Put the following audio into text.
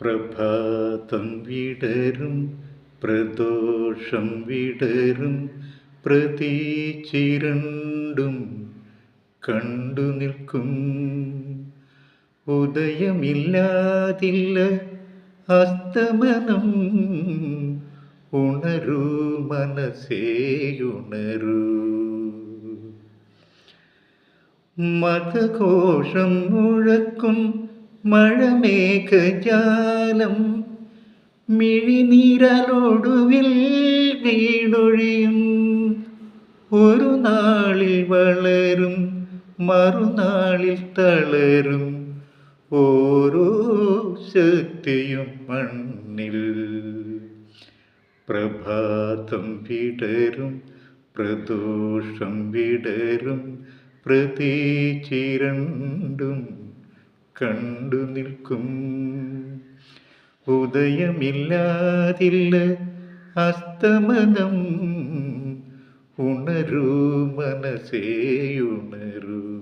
പ്രഭാതം വിടരും പ്രദോഷം വിടരും പ്രതീച്ചിരണ്ടും കണ്ടു നിൽക്കും. ഉദയമില്ലാതില്ല അസ്തമനം. ഉണരൂ മനസ്സേയുണരൂ. മതഘോഷം മുഴക്കും മഴമേഘജാലം മിഴിനീരലൊടുവിൽ വീണൊഴിയും. ഒരു നാളിൽ വളരും മറുനാളിൽ തളരും ഓരോ ശക്തിയും മണ്ണിൽ. പ്രഭാതം വിടരും പ്രദോഷം വിടരും പ്രതീച്ചിരണ്ടും കണ്ടു നിൽക്കും. ഉദയമില്ലാതില്ല അസ്തമനം. ഉണരൂ മനസ്സേയുണരൂ.